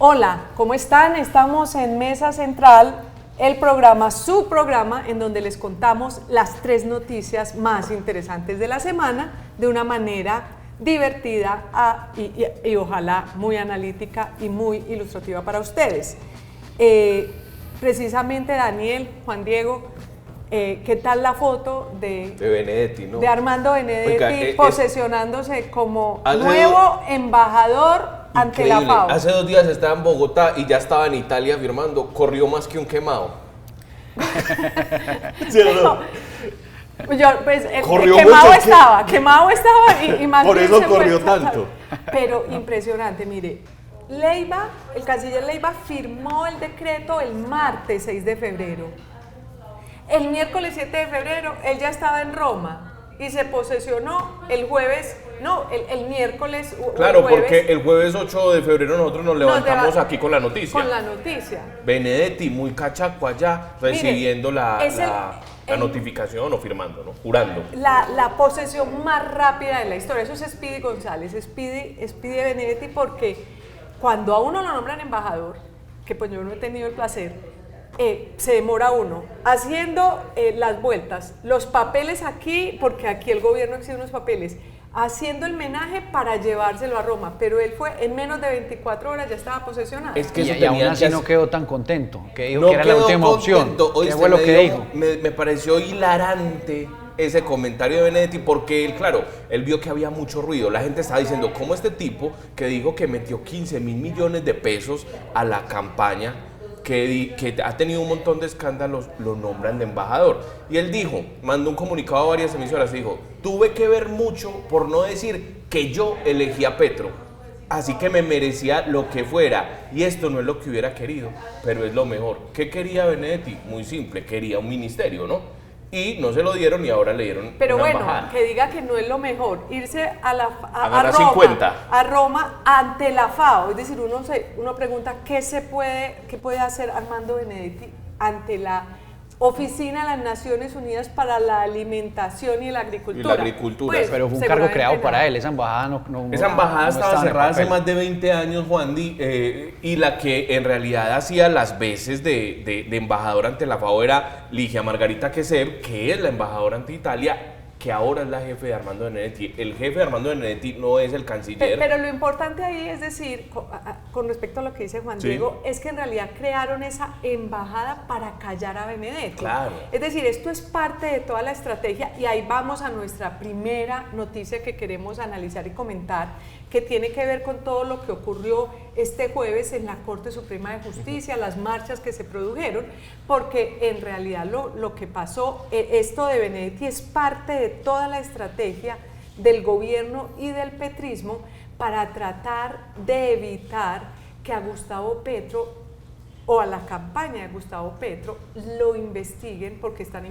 Hola, ¿cómo están? Estamos en Mesa Central, el programa, su programa, en donde les contamos las 3 noticias más interesantes de la semana de una manera divertida y ojalá muy analítica y muy ilustrativa para ustedes. Precisamente Daniel, Juan Diego, ¿qué tal la foto de Benedetti, ¿no? De Armando Benedetti. Oiga, posesionándose como nuevo embajador ante la FAO? Hace 2 días estaba en Bogotá y ya estaba en Italia firmando, corrió más que un quemado. ¿Sí o no? Pues quemado estaba y más por eso corrió tanto. Pero impresionante, mire, Leiva, el canciller Leiva firmó el decreto el martes 6 de febrero. El miércoles 7 de febrero él ya estaba en Roma y se posesionó el jueves, el miércoles. Claro, el jueves, porque el jueves 8 de febrero nosotros nos levantamos aquí con la noticia. Con la noticia. Benedetti, muy cachaco allá, recibiendo la notificación o firmando, ¿no? Jurando. La posesión más rápida de la historia, eso es Speedy González, Speedy Benedetti, porque cuando a uno lo nombran embajador, que pues yo no he tenido el placer, se demora uno haciendo las vueltas, los papeles aquí, porque aquí el gobierno exige unos papeles, haciendo el menaje para llevárselo a Roma, pero él fue en menos de 24 horas ya estaba posesionado. Es que y aún así no quedó tan contento, que dijo que era la última opción. ¿Qué fue lo que dijo? Me pareció hilarante ese comentario de Benedetti, porque él, claro, él vio que había mucho ruido. La gente estaba diciendo, ¿cómo este tipo que dijo que metió 15.000 millones de pesos a la campaña, que ha tenido un montón de escándalos, lo nombran de embajador? Y él dijo, mandó un comunicado a varias emisoras, dijo, tuve que ver mucho por no decir que yo elegí a Petro, así que me merecía lo que fuera, y esto no es lo que hubiera querido, pero es lo mejor. ¿Qué quería Benedetti? Muy simple, quería un ministerio, ¿no? Y no se lo dieron y ahora le dieron pero una bueno, embajada. Que diga que no es lo mejor, irse a ganar Roma, 50. A Roma ante la FAO, es decir, uno pregunta qué puede hacer Armando Benedetti ante la Oficina de las Naciones Unidas para la Alimentación y la Agricultura. Pues, pero fue un cargo creado para él, esa embajada Esa embajada estaba cerrada hace más de 20 años, Juan Di, y la que en realidad hacía las veces de embajador ante la FAO era Ligia Margarita Queser, que es la embajadora ante Italia, que ahora es la jefe de Armando Benedetti. El jefe de Armando Benedetti no es el canciller. Pero lo importante ahí es decir, con respecto a lo que dice Juan Diego, es que en realidad crearon esa embajada para callar a Benedetti. Claro. Es decir, esto es parte de toda la estrategia y ahí vamos a nuestra primera noticia que queremos analizar y comentar, que tiene que ver con todo lo que ocurrió este jueves en la Corte Suprema de Justicia, las marchas que se produjeron, porque en realidad lo que pasó, esto de Benedetti es parte de toda la estrategia del gobierno y del petrismo para tratar de evitar que a Gustavo Petro o a la campaña de Gustavo Petro lo investiguen, porque están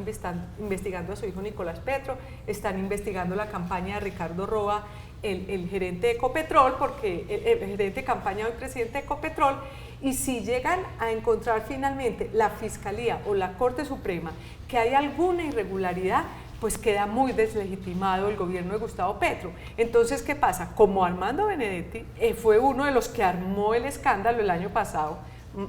investigando a su hijo Nicolás Petro, están investigando la campaña de Ricardo Roa, el gerente de Ecopetrol, porque el gerente de campaña del presidente de Ecopetrol, y si llegan a encontrar finalmente la Fiscalía o la Corte Suprema que hay alguna irregularidad, pues queda muy deslegitimado el gobierno de Gustavo Petro. Entonces, ¿qué pasa? Como Armando Benedetti fue uno de los que armó el escándalo el año pasado,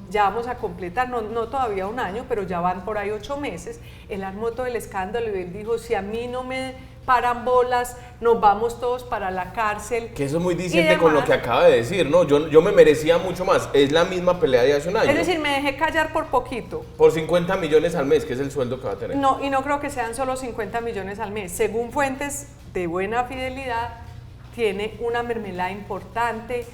ya vamos a completar, no todavía un año, pero ya van por ahí 8 meses, él armó todo el escándalo y él dijo, si a mí no me paran bolas, nos vamos todos para la cárcel. Que eso es muy diciente con lo que acaba de decir, ¿no? Yo me merecía mucho más, es la misma pelea de hace un año. Es decir, me dejé callar por poquito. Por 50 millones al mes, que es el sueldo que va a tener. No, y no creo que sean solo 50 millones al mes. Según fuentes de buena fidelidad, tiene una mermelada importante,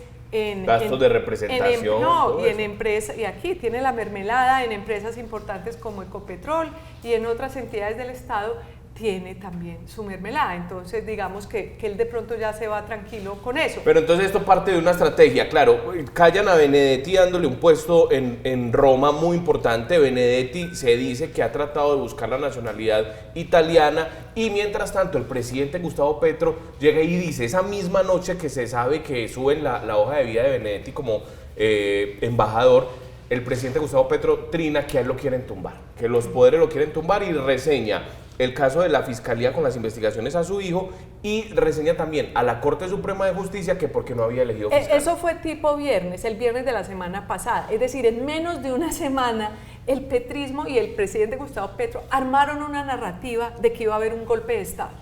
gastos de representación. Y en empresas, y aquí tiene la mermelada en empresas importantes como Ecopetrol y en otras entidades del Estado tiene también su mermelada. Entonces digamos que él de pronto ya se va tranquilo con eso. Pero entonces esto parte de una estrategia, claro, callan a Benedetti dándole un puesto en Roma muy importante. Benedetti se dice que ha tratado de buscar la nacionalidad italiana y mientras tanto el presidente Gustavo Petro llega y dice, esa misma noche que se sabe que suben la hoja de vida de Benedetti como embajador, el presidente Gustavo Petro trina que a él lo quieren tumbar, que los poderes lo quieren tumbar y reseña el caso de la Fiscalía con las investigaciones a su hijo y reseña también a la Corte Suprema de Justicia que porque no había elegido fiscal. Eso fue tipo viernes, el viernes de la semana pasada. Es decir, en menos de una semana el petrismo y el presidente Gustavo Petro armaron una narrativa de que iba a haber un golpe de Estado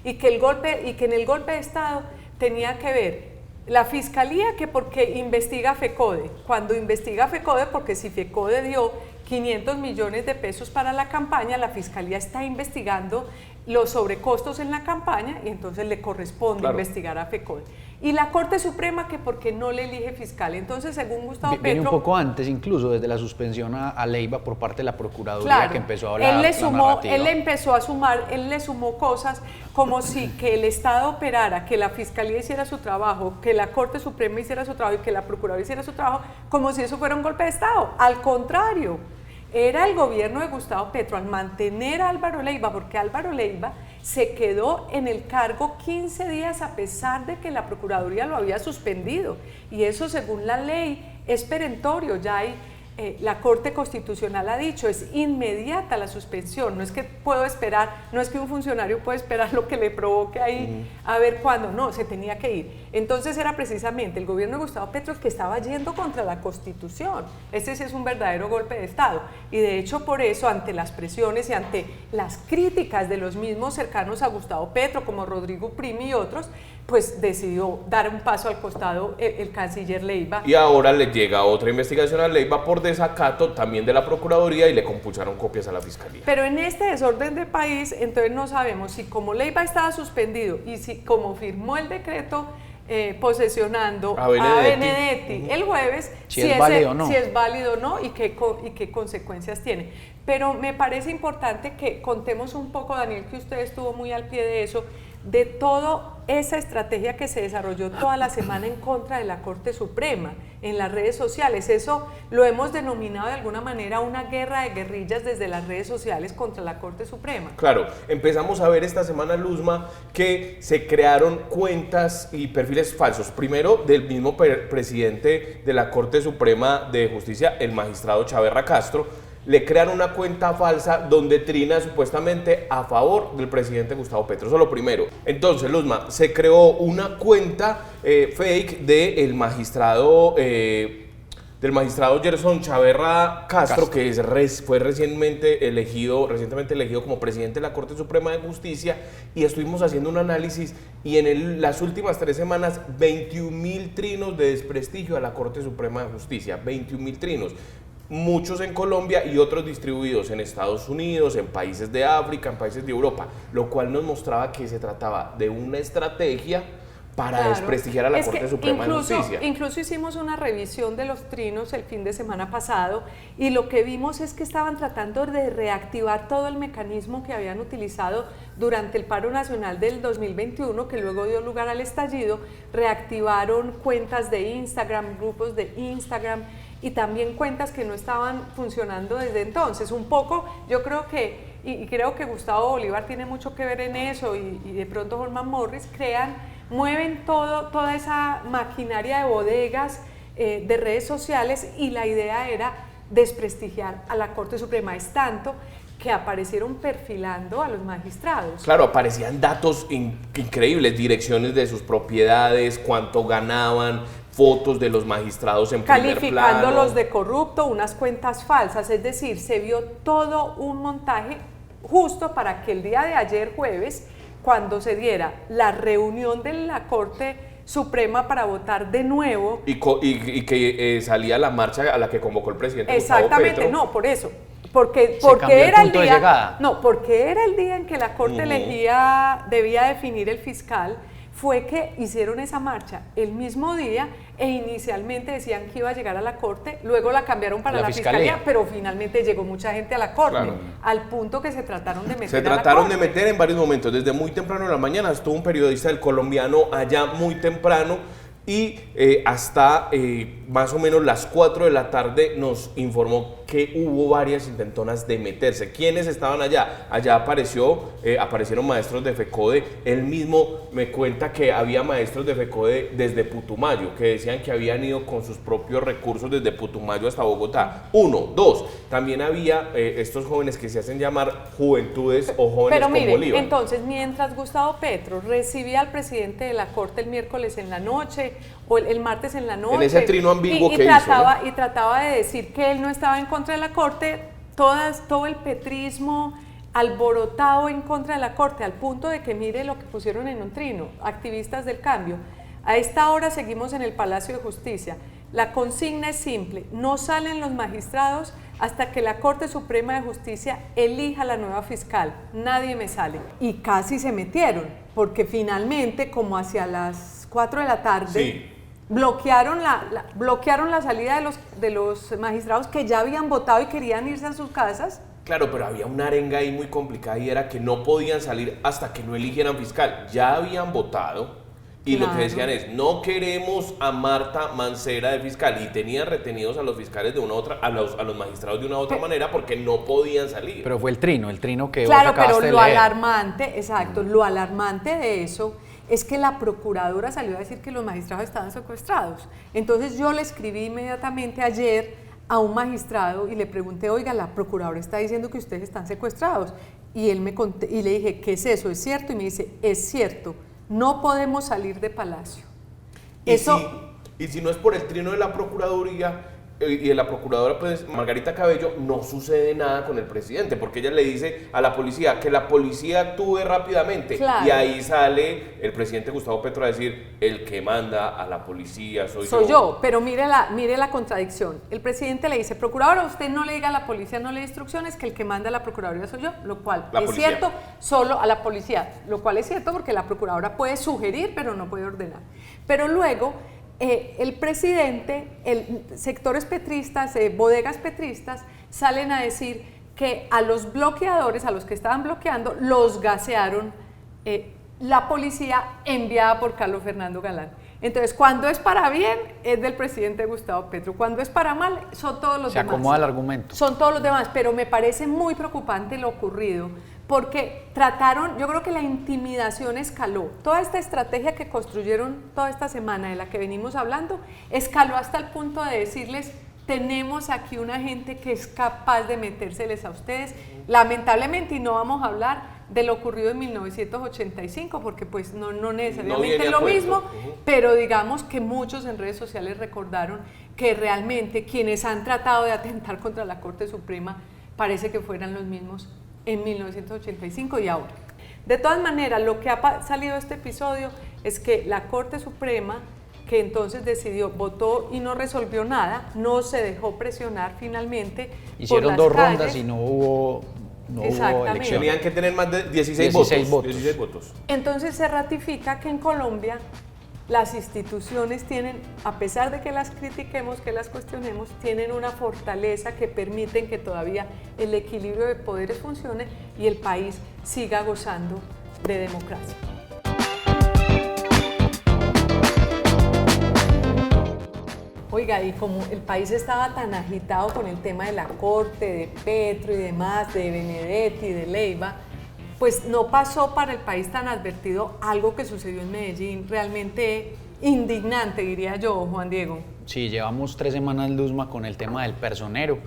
y que en el golpe de Estado tenía que ver la Fiscalía que porque investiga FECODE, cuando investiga FECODE, porque si FECODE dio 500 millones de pesos para la campaña, la Fiscalía está investigando los sobrecostos en la campaña y entonces le corresponde investigar a FECODE. Y la Corte Suprema que porque no le elige fiscal. Entonces, según Gustavo Petro... Viene un poco antes, incluso, desde la suspensión a Leiva por parte de la Procuraduría, que empezó a hablar él le sumó cosas como si que el Estado operara, que la Fiscalía hiciera su trabajo, que la Corte Suprema hiciera su trabajo y que la Procuraduría hiciera su trabajo, como si eso fuera un golpe de Estado. Al contrario, era el gobierno de Gustavo Petro al mantener a Álvaro Leiva, porque Álvaro Leiva se quedó en el cargo 15 días a pesar de que la Procuraduría lo había suspendido, y eso según la ley es perentorio, ya hay, la Corte Constitucional ha dicho, es inmediata la suspensión, no es que puedo esperar, no es que un funcionario puede esperar lo que le provoque ahí a ver cuándo, no, se tenía que ir. Entonces era precisamente el gobierno de Gustavo Petro el que estaba yendo contra la Constitución. Este sí es un verdadero golpe de Estado, y de hecho por eso, ante las presiones y ante las críticas de los mismos cercanos a Gustavo Petro, como Rodrigo Primi y otros, pues decidió dar un paso al costado el canciller Leiva. Y ahora le llega otra investigación a Leiva por desacato también de la Procuraduría y le compulsaron copias a la Fiscalía. Pero en este desorden de país, entonces no sabemos si como Leiva estaba suspendido y si como firmó el decreto posesionando a Benedetti el jueves, si es válido o no y qué consecuencias tiene. Pero me parece importante que contemos un poco, Daniel, que usted estuvo muy al pie de eso, de toda esa estrategia que se desarrolló toda la semana en contra de la Corte Suprema en las redes sociales. Eso lo hemos denominado de alguna manera una guerra de guerrillas desde las redes sociales contra la Corte Suprema. Claro, empezamos a ver esta semana, Luzma, que se crearon cuentas y perfiles falsos. Primero, del mismo presidente de la Corte Suprema de Justicia, el magistrado Chaverra Castro, le crean una cuenta falsa donde trina supuestamente a favor del presidente Gustavo Petro. Eso es lo primero. Entonces, Luzma, se creó una cuenta fake del magistrado Gerson Chaverra Castro, que fue recientemente elegido como presidente de la Corte Suprema de Justicia, y estuvimos haciendo un análisis y en las últimas 3 semanas 21.000 trinos de desprestigio a la Corte Suprema de Justicia, 21.000 trinos. Muchos en Colombia y otros distribuidos en Estados Unidos, en países de África, en países de Europa, lo cual nos mostraba que se trataba de una estrategia para desprestigiar a la Corte Suprema de Justicia. Incluso hicimos una revisión de los trinos el fin de semana pasado y lo que vimos es que estaban tratando de reactivar todo el mecanismo que habían utilizado durante el paro nacional del 2021, que luego dio lugar al estallido. Reactivaron cuentas de Instagram, grupos de Instagram, y también cuentas que no estaban funcionando desde entonces. Un poco, yo creo que, y creo que Gustavo Bolívar tiene mucho que ver en eso, y de pronto Holman Morris, mueven toda esa maquinaria de bodegas, de redes sociales, y la idea era desprestigiar a la Corte Suprema. Es tanto que aparecieron perfilando a los magistrados. Claro, aparecían datos increíbles, direcciones de sus propiedades, cuánto ganaban, fotos de los magistrados en primer plano. Calificándolos de corrupto, unas cuentas falsas, es decir, se vio todo un montaje justo para que el día de ayer jueves, cuando se diera la reunión de la Corte Suprema para votar de nuevo. Y que salía la marcha a la que convocó el presidente Exactamente, Gustavo Petro. No, por eso. Porque era el día, porque era el día en que la Corte debía definir el fiscal. Fue que hicieron esa marcha el mismo día e inicialmente decían que iba a llegar a la Corte, luego la cambiaron para la Fiscalía, pero finalmente llegó mucha gente a la Corte, al punto que se trataron de meter en varios momentos, desde muy temprano en la mañana. Estuvo un periodista del Colombiano allá muy temprano y hasta más o menos las 4 de la tarde nos informó que hubo varias intentonas de meterse. ¿Quiénes estaban allá? Allá aparecieron maestros de FECODE. Él mismo me cuenta que había maestros de FECODE desde Putumayo, que decían que habían ido con sus propios recursos desde Putumayo hasta Bogotá. 1, 2, también había estos jóvenes que se hacen llamar juventudes o jóvenes Pero mire, con Bolívar. entonces, mientras Gustavo Petro recibía al presidente de la Corte el miércoles en la noche o el martes en la noche, en ese trino ambiguo que trataba, hizo, ¿no? Y trataba de decir que él no estaba en contra de la Corte, todo el petrismo alborotado en contra de la Corte, al punto de que mire lo que pusieron en un trino, activistas del cambio. A esta hora seguimos en el Palacio de Justicia. La consigna es simple: no salen los magistrados hasta que la Corte Suprema de Justicia elija la nueva fiscal. Nadie me sale. Y casi se metieron, porque finalmente, como hacia las 4 de la tarde, sí, bloquearon la salida de los magistrados que ya habían votado y querían irse a sus casas. Claro, pero había una arenga ahí muy complicada y era que no podían salir hasta que no eligieran fiscal. Ya habían votado y claro, lo que decían es: no queremos a Marta Mancera de fiscal, y tenían retenidos a los fiscales de una otra, a los magistrados de una u otra manera porque no podían salir. Pero fue el trino que claro, vos acabaste pero de lo leer. alarmante, exacto, lo alarmante de eso es que la procuradora salió a decir que los magistrados estaban secuestrados. Entonces yo le escribí inmediatamente ayer a un magistrado y le pregunté: oiga, la procuradora está diciendo que ustedes están secuestrados. Y él y le dije: ¿qué es eso? ¿Es cierto? Y me dice: es cierto, no podemos salir de Palacio. Y si no es por el trino de la Procuraduría y de la Procuradora, pues Margarita Cabello, no sucede nada con el presidente, porque ella le dice a la policía que la policía actúe rápidamente. Claro. Y ahí sale el presidente Gustavo Petro a decir: el que manda a la policía soy yo. Pero mire la contradicción. El presidente le dice: procuradora, usted no le diga a la policía, no le dé instrucciones, que el que manda a la Procuraduría soy yo, lo cual es cierto, solo a la policía, lo cual es cierto porque la procuradora puede sugerir, pero no puede ordenar. Pero luego el presidente, sectores petristas, bodegas petristas, salen a decir que a los bloqueadores, a los que estaban bloqueando, los gasearon la policía enviada por Carlos Fernando Galán. Entonces, cuando es para bien, es del presidente Gustavo Petro. Cuando es para mal, son todos los demás. Se acomoda el argumento. Son todos los demás, pero me parece muy preocupante lo ocurrido, porque yo creo que la intimidación escaló. Toda esta estrategia que construyeron toda esta semana, de la que venimos hablando, escaló hasta el punto de decirles: tenemos aquí una gente que es capaz de metérseles a ustedes. Lamentablemente, y no vamos a hablar de lo ocurrido en 1985, porque pues no necesariamente es lo mismo, pero digamos que muchos en redes sociales recordaron que realmente quienes han tratado de atentar contra la Corte Suprema parece que fueran los mismos en 1985 y ahora. De todas maneras, lo que ha salido de este episodio es que la Corte Suprema, que entonces votó y no resolvió nada, no se dejó presionar finalmente. Hicieron dos rondas y no hubo elección. Tenían que tener más de 16 votos. Entonces se ratifica que en Colombia las instituciones tienen, a pesar de que las critiquemos, que las cuestionemos, tienen una fortaleza que permiten que todavía el equilibrio de poderes funcione y el país siga gozando de democracia. Oiga, y como el país estaba tan agitado con el tema de la Corte, de Petro y demás, de Benedetti, de Leiva, pues no pasó para el país tan advertido algo que sucedió en Medellín, realmente indignante, diría yo, Juan Diego. Sí, llevamos 3 semanas, Luzma, con el tema del personero.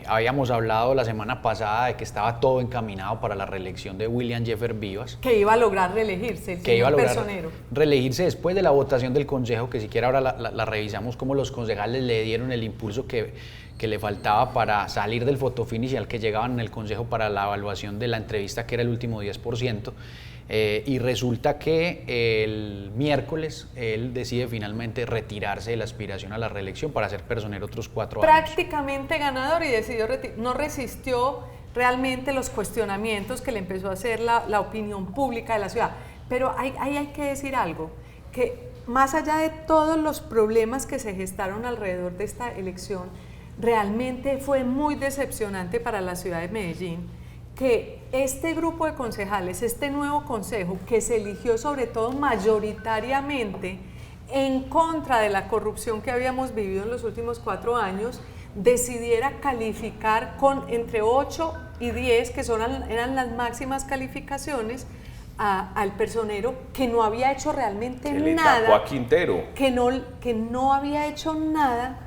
Habíamos hablado la semana pasada de que estaba todo encaminado para la reelección de William Jeffer Vivas. Que iba a lograr reelegirse, el señor personero. Reelegirse después de la votación del Consejo, que siquiera ahora la revisamos, cómo los concejales le dieron el impulso que le faltaba para salir del fotofinish al que llegaban en el Consejo para la evaluación de la entrevista, que era el último 10%. Y resulta que el miércoles él decide finalmente retirarse de la aspiración a la reelección para ser personero otros 4 años. Prácticamente ganador, y decidió no resistió realmente los cuestionamientos que le empezó a hacer la opinión pública de la ciudad. Pero ahí hay que decir algo, que más allá de todos los problemas que se gestaron alrededor de esta elección, realmente fue muy decepcionante para la ciudad de Medellín que este grupo de concejales, este nuevo consejo que se eligió sobre todo mayoritariamente en contra de la corrupción que habíamos vivido en los últimos 4 años, decidiera calificar con entre 8 y 10, que eran las máximas calificaciones, al personero que no había hecho realmente que nada. le tapó a Quintero. Que no había hecho nada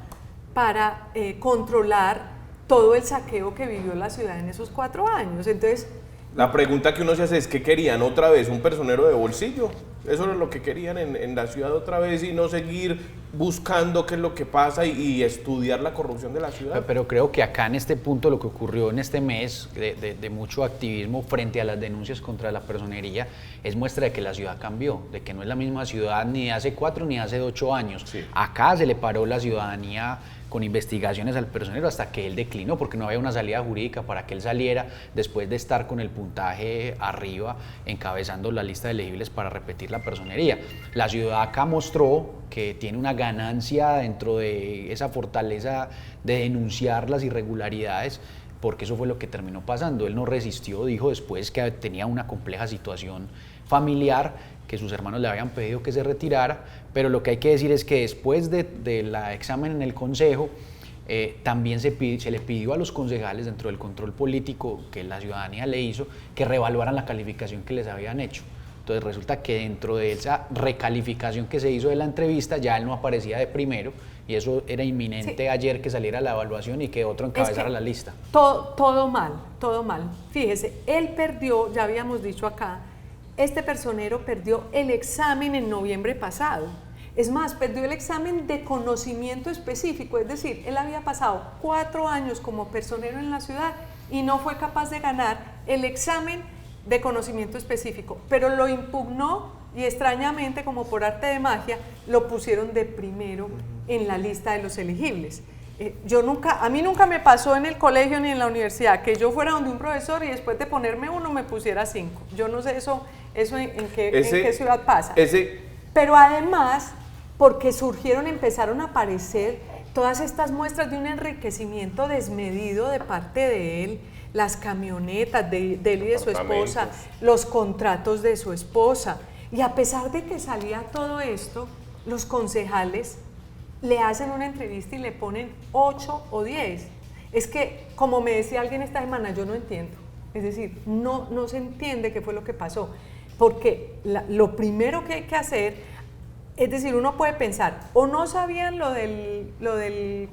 para controlar todo el saqueo que vivió la ciudad en esos 4 años. Entonces, la pregunta que uno se hace es, ¿qué querían otra vez? ¿Un personero de bolsillo? Eso era lo que querían en la ciudad otra vez, y no seguir buscando qué es lo que pasa y estudiar la corrupción de la ciudad. Pero creo que acá en este punto lo que ocurrió en este mes de mucho activismo frente a las denuncias contra la personería es muestra de que la ciudad cambió, de que no es la misma ciudad ni hace 4 ni hace 8 años. Sí. Acá se le paró la ciudadanía con investigaciones al personero hasta que él declinó, porque no había una salida jurídica para que él saliera después de estar con el puntaje arriba encabezando la lista de elegibles para repetir la personería. La ciudad acá mostró que tiene una ganancia dentro de esa fortaleza de denunciar las irregularidades, porque eso fue lo que terminó pasando. Él no resistió, dijo después que tenía una compleja situación familiar, que sus hermanos le habían pedido que se retirara, pero lo que hay que decir es que después del examen en el Consejo, también se le pidió a los concejales dentro del control político que la ciudadanía le hizo que reevaluaran la calificación que les habían hecho. Entonces resulta que dentro de esa recalificación que se hizo de la entrevista ya él no aparecía de primero, y eso era inminente. Sí. Ayer que saliera la evaluación y que otro encabezara la lista. Todo mal, todo mal. Fíjese, él perdió, ya habíamos dicho acá, este personero perdió el examen en noviembre pasado. Es más, perdió el examen de conocimiento específico, es decir, él había pasado 4 años como personero en la ciudad y no fue capaz de ganar el examen de conocimiento específico, pero lo impugnó y extrañamente, como por arte de magia, lo pusieron de primero en la lista de los elegibles. A mí nunca me pasó en el colegio ni en la universidad que yo fuera donde un profesor y después de ponerme 1 me pusiera 5. Yo no sé eso en qué ciudad pasa. Pero además, porque empezaron a aparecer todas estas muestras de un enriquecimiento desmedido de parte de él, las camionetas de él y de su esposa, los contratos de su esposa. Y a pesar de que salía todo esto, los concejales le hacen una entrevista y le ponen 8 o 10. Es que, como me decía alguien esta semana, yo no entiendo. Es decir, no se entiende qué fue lo que pasó. Porque lo primero que hay que hacer, es decir, uno puede pensar, o no sabían lo del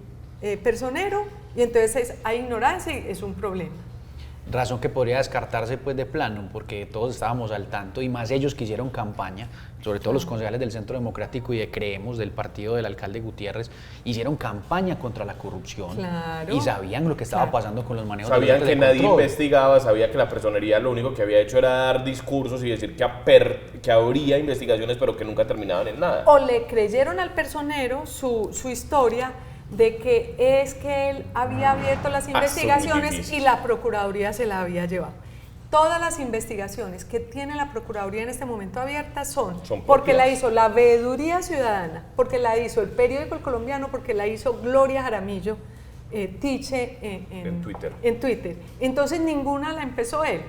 personero, y entonces hay ignorancia y es un problema. Razón que podría descartarse pues de plano, porque todos estábamos al tanto, y más ellos que hicieron campaña, sobre todo los concejales del Centro Democrático y de Creemos, del partido del alcalde Gutiérrez, hicieron campaña contra la corrupción. Claro, y sabían lo que estaba pasando con los manejos sabían de que control. Nadie investigaba, sabía que la personería lo único que había hecho era dar discursos y decir que habría investigaciones, pero que nunca terminaban en nada. O le creyeron al personero su historia de que él había abierto las investigaciones y la Procuraduría se la había llevado. Todas las investigaciones que tiene la Procuraduría en este momento abiertas son porque la hizo la Veeduría Ciudadana, porque la hizo el periódico El Colombiano, porque la hizo Gloria Jaramillo Tiche en Twitter. Entonces ninguna la empezó él.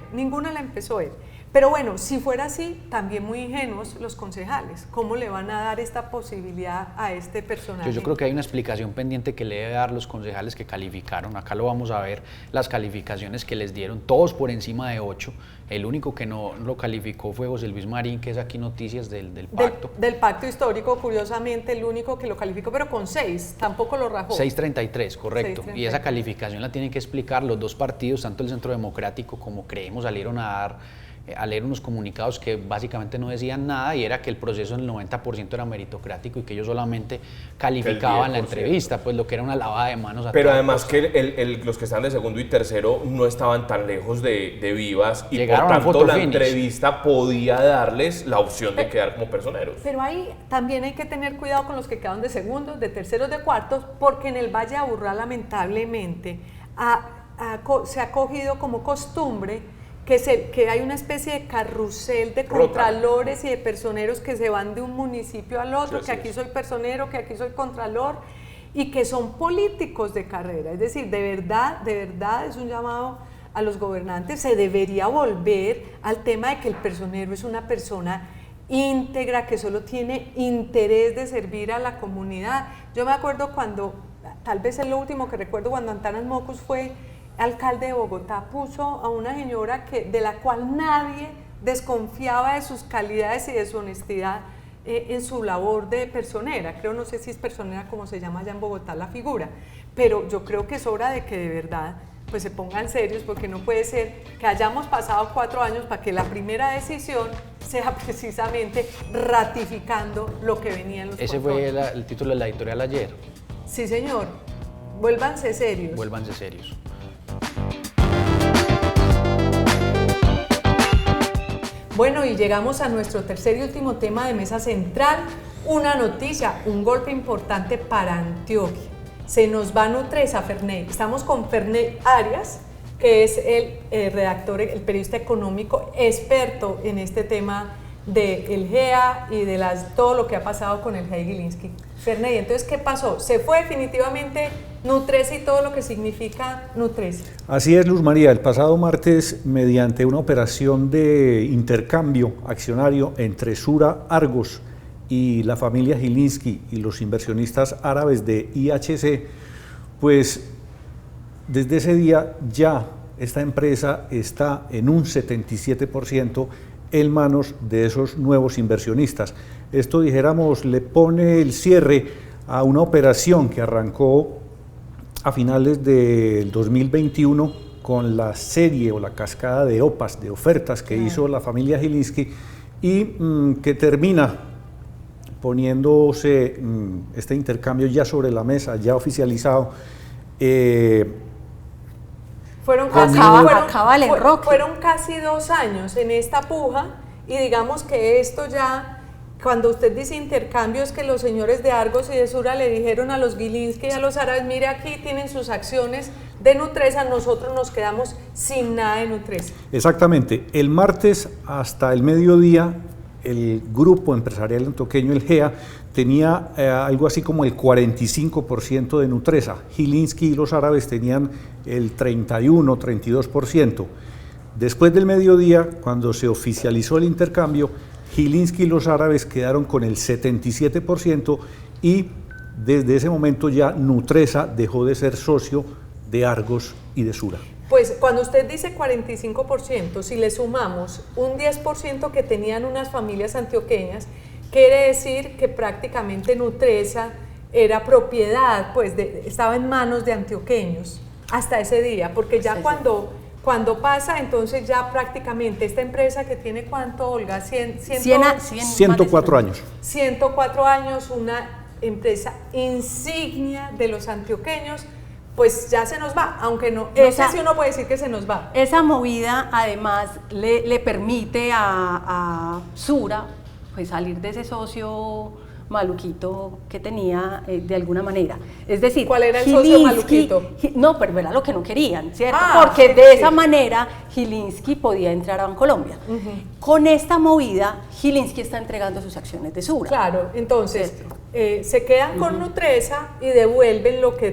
Pero bueno, si fuera así, también muy ingenuos los concejales. ¿Cómo le van a dar esta posibilidad a este personaje? Yo creo que hay una explicación pendiente que le debe dar los concejales que calificaron. Acá lo vamos a ver, las calificaciones que les dieron, todos por encima de 8. El único que no lo calificó fue José Luis Marín, que es aquí noticias del pacto. Del pacto histórico, curiosamente, el único que lo calificó, pero con 6, tampoco lo rajó. 6.33, correcto. 6.33. Y esa calificación la tienen que explicar los dos partidos, tanto el Centro Democrático como Creemos, salieron a leer unos comunicados que básicamente no decían nada, y era que el proceso en el 90% era meritocrático y que ellos solamente calificaban la entrevista, pues lo que era una lavada de manos. Pero además que los que estaban de segundo y tercero no estaban tan lejos de vivas, y llegaron por tanto la finish. Entrevista podía darles la opción de quedar como personeros. Pero ahí también hay que tener cuidado con los que quedaron de segundos, de terceros, de cuartos, porque en el Valle de Aburrá lamentablemente se ha cogido como costumbre que hay una especie de carrusel de contralores y de personeros que se van de un municipio al otro, que aquí soy personero, que aquí soy contralor, y que son políticos de carrera. Es decir, de verdad es un llamado a los gobernantes, se debería volver al tema de que el personero es una persona íntegra, que solo tiene interés de servir a la comunidad. Yo me acuerdo cuando, tal vez es lo último que recuerdo, cuando Antanas Mocus fue alcalde de Bogotá, puso a una señora de la cual nadie desconfiaba de sus calidades y de su honestidad en su labor de personera. Creo, no sé si es personera como se llama allá en Bogotá la figura, pero yo creo que es hora de que de verdad pues se pongan serios, porque no puede ser que hayamos pasado 4 años para que la primera decisión sea precisamente ratificando lo que venía en los Ese controles. fue el título de la editorial ayer. Sí, señor. Vuélvanse serios. Vuélvanse serios. Bueno, y llegamos a nuestro tercer y último tema de mesa central, una noticia, un golpe importante para Antioquia. Se nos va Nutresa, Ferney. Estamos con Ferney Arias, que es el redactor, el periodista económico, experto en este tema del GEA y de todo lo que ha pasado con el GEA Gilinski. Ferney, entonces, ¿qué pasó? ¿Se fue definitivamente Nutresa y todo lo que significa Nutresa? Así es, Luz María. El pasado martes, mediante una operación de intercambio accionario entre Sura Argos y la familia Gilinski y los inversionistas árabes de IHC, pues desde ese día ya esta empresa está en un 77% en manos de esos nuevos inversionistas. Esto, dijéramos, le pone el cierre a una operación que arrancó a finales del 2021 con la serie o la cascada de OPAs, de ofertas que hizo la familia Gilinski y que termina poniéndose este intercambio ya sobre la mesa, ya oficializado. Fueron casi 2 años en esta puja, y digamos que esto ya, cuando usted dice intercambio, es que los señores de Argos y de Sura le dijeron a los Gilinski y a los árabes: mire, aquí tienen sus acciones de Nutresa, nosotros nos quedamos sin nada de Nutresa. Exactamente. El martes hasta el mediodía, el grupo empresarial antioqueño, el GEA, tenía algo así como el 45% de Nutresa. Gilinski y los árabes tenían el 31-32%. Después del mediodía, cuando se oficializó el intercambio, Gilinski y los árabes quedaron con el 77% y desde ese momento ya Nutresa dejó de ser socio de Argos y de Sura. Pues cuando usted dice 45%, si le sumamos un 10% que tenían unas familias antioqueñas, quiere decir que prácticamente Nutresa era propiedad, pues estaba en manos de antioqueños hasta ese día, porque ya cuando pasa, entonces ya prácticamente esta empresa que tiene, ¿cuánto, Olga? 104 años. 104 años, una empresa insignia de los antioqueños, pues ya se nos va, aunque no sé si uno puede decir que se nos va. Esa movida además le permite a Sura pues salir de ese socio maluquito que tenía de alguna manera. Es decir, ¿cuál era el socio maluquito? No, pero era lo que no querían, ¿cierto? sí, Porque de esa manera Gilinski podía entrar a Bancolombia. Con esta movida, Gilinski está entregando sus acciones de Sura. Claro, entonces se quedan con Nutresa y devuelven lo que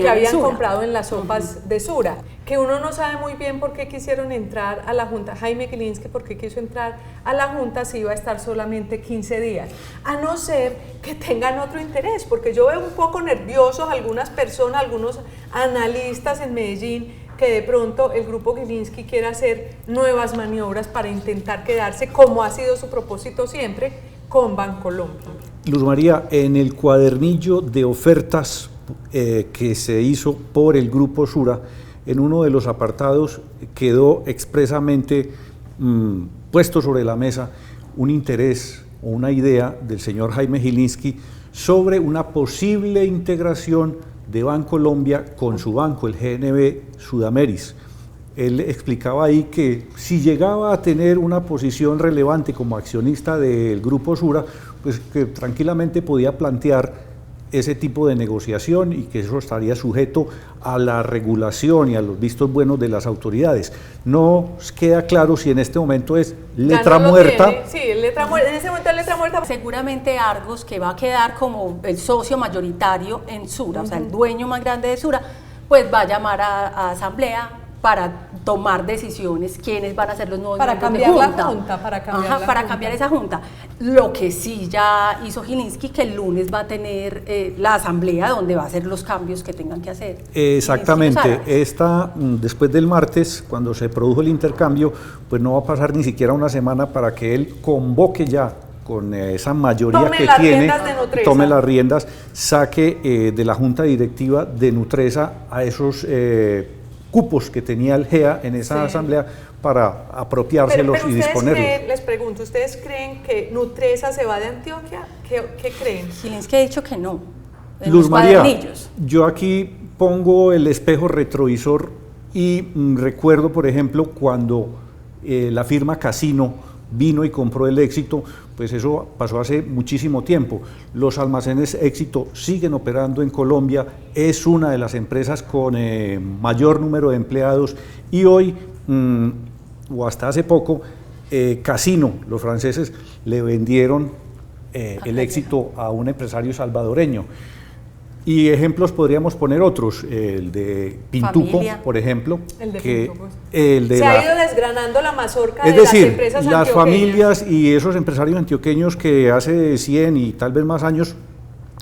habían comprado en las sopas de Sura, que uno no sabe muy bien por qué quisieron entrar a la Junta. Jaime Gilinski, ¿por qué quiso entrar a la Junta si iba a estar solamente 15 días? A no ser que tengan otro interés, porque yo veo un poco nerviosos algunas personas, algunos analistas en Medellín, que de pronto el grupo Gilinski quiere hacer nuevas maniobras para intentar quedarse, como ha sido su propósito siempre, con Bancolombia. Luz María, en el cuadernillo de ofertas que se hizo por el grupo Sura, en uno de los apartados quedó expresamente puesto sobre la mesa un interés o una idea del señor Jaime Gilinski sobre una posible integración de Bancolombia con su banco, el GNB Sudameris. Él explicaba ahí que si llegaba a tener una posición relevante como accionista del grupo Sura, pues que tranquilamente podía plantear ese tipo de negociación y que eso estaría sujeto a la regulación y a los vistos buenos de las autoridades. No queda claro si en este momento es letra muerta. Sí, letra muerta. En ese momento es letra muerta. Seguramente Argos, que va a quedar como el socio mayoritario en Sura, o sea, el dueño más grande de Sura, pues va a llamar a asamblea para tomar decisiones, quiénes van a ser los nuevos para miembros cambiar de la junta, para cambiar esa junta. Lo que sí ya hizo Gilinski, que el lunes va a tener la asamblea donde va a hacer los cambios que tengan que hacer. Exactamente, después del martes, cuando se produjo el intercambio, pues no va a pasar ni siquiera una semana para que él convoque ya con esa mayoría que tiene, tome las riendas, saque de la junta directiva de Nutresa a esos cupos que tenía el GEA en esa asamblea para apropiárselos y disponerlos. Les pregunto, ¿ustedes creen que Nutresa se va de Antioquia? ¿Qué creen? Gilinski ha dicho que no. Luz María, yo aquí pongo el espejo retrovisor y recuerdo, por ejemplo, cuando la firma Casino vino y compró el Éxito, pues eso pasó hace muchísimo tiempo. Los almacenes Éxito siguen operando en Colombia, es una de las empresas con mayor número de empleados y hoy, o hasta hace poco, Casino, los franceses, le vendieron el Éxito a un empresario salvadoreño. Y ejemplos podríamos poner otros, el de Pintuco, por ejemplo. El de Pintuco. Se ha ido desgranando la mazorca de las empresas antioqueñas. Las familias y esos empresarios antioqueños que hace 100 y tal vez más años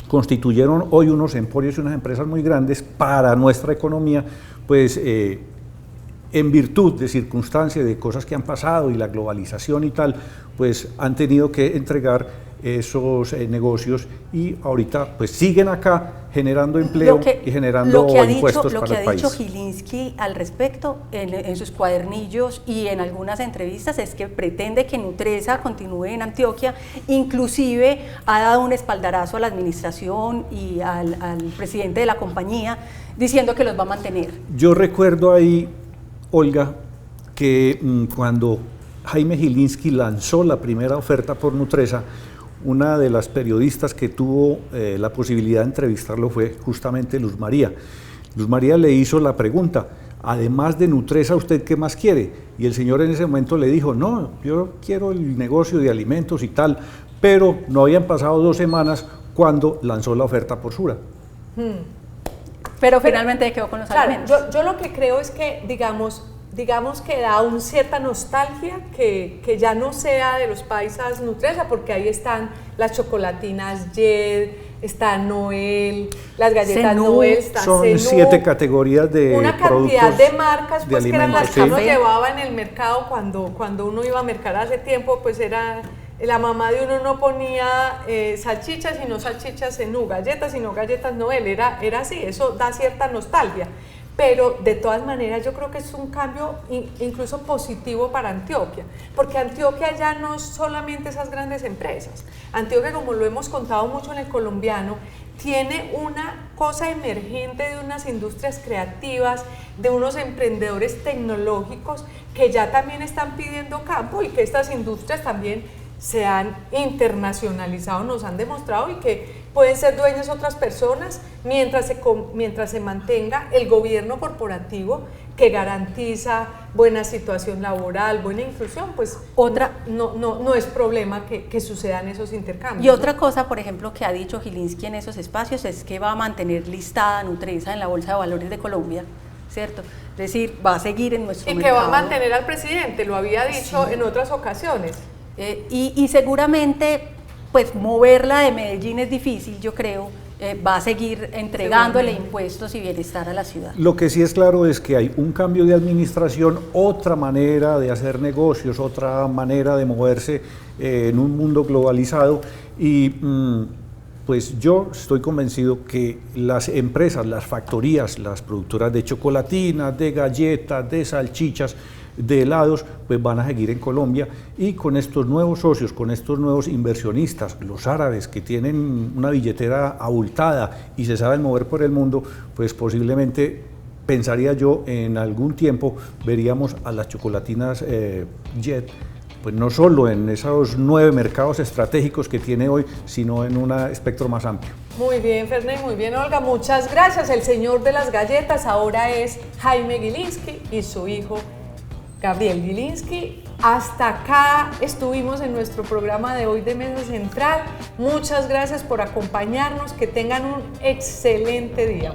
constituyeron hoy unos emporios y unas empresas muy grandes para nuestra economía, pues en virtud de circunstancias, de cosas que han pasado y la globalización y tal, pues han tenido que entregar esos negocios y ahorita pues siguen acá generando empleo y generando impuestos para el país. Lo que ha dicho Gilinski al respecto en sus cuadernillos y en algunas entrevistas es que pretende que Nutresa continúe en Antioquia, inclusive ha dado un espaldarazo a la administración y al presidente de la compañía diciendo que los va a mantener. Yo recuerdo ahí, Olga, que cuando Jaime Gilinski lanzó la primera oferta por Nutresa, una de las periodistas que tuvo la posibilidad de entrevistarlo fue justamente Luz María. Luz María le hizo la pregunta, además de Nutresa, ¿usted qué más quiere? Y el señor en ese momento le dijo, no, yo quiero el negocio de alimentos y tal, pero no habían pasado 2 semanas cuando lanzó la oferta por Sura. Pero finalmente quedó con los alimentos. Yo lo que creo es que, digamos que da una cierta nostalgia que ya no sea de los paisas Nutresa, porque ahí están las chocolatinas Jet, está Noel, las galletas Zenú, Noel, está son Zenú, 7 categorías de una cantidad de marcas pues, que eran las que uno Café. llevaba en el mercado cuando uno iba a mercar hace tiempo, pues era... La mamá de uno no ponía salchichas, sino salchichas Zenú, galletas, sino galletas Noel, era así, eso da cierta nostalgia. Pero de todas maneras yo creo que es un cambio incluso positivo para Antioquia, porque Antioquia ya no es solamente esas grandes empresas. Antioquia, como lo hemos contado mucho en El Colombiano, tiene una cosa emergente de unas industrias creativas, de unos emprendedores tecnológicos que ya también están pidiendo campo y que estas industrias también se han internacionalizado, nos han demostrado y que pueden ser dueñas otras personas mientras se mantenga el gobierno corporativo que garantiza buena situación laboral, buena inclusión, pues no es problema que sucedan esos intercambios. Y otra cosa, por ejemplo, que ha dicho Gilinski en esos espacios es que va a mantener listada Nutresa en la Bolsa de Valores de Colombia, ¿cierto? Es decir, va a seguir en nuestro mercado. Y que va a mantener al presidente, lo había dicho en otras ocasiones. Y seguramente pues moverla de Medellín es difícil, yo creo, va a seguir entregándole impuestos y bienestar a la ciudad. Lo que sí es claro es que hay un cambio de administración, otra manera de hacer negocios, otra manera de moverse en un mundo globalizado y pues yo estoy convencido que las empresas, las factorías, las productoras de chocolatinas, de galletas, de salchichas, de helados, pues van a seguir en Colombia y con estos nuevos socios, con estos nuevos inversionistas, los árabes que tienen una billetera abultada y se saben mover por el mundo, pues posiblemente, pensaría yo, en algún tiempo veríamos a las chocolatinas Jet, pues no solo en esos 9 mercados estratégicos que tiene hoy, sino en un espectro más amplio. Muy bien, Ferney, muy bien, Olga, muchas gracias. El señor de las galletas ahora es Jaime Gilinski y su hijo Gabriel Gilinski. Hasta acá estuvimos en nuestro programa de hoy de Mesa Central. Muchas gracias por acompañarnos, que tengan un excelente día.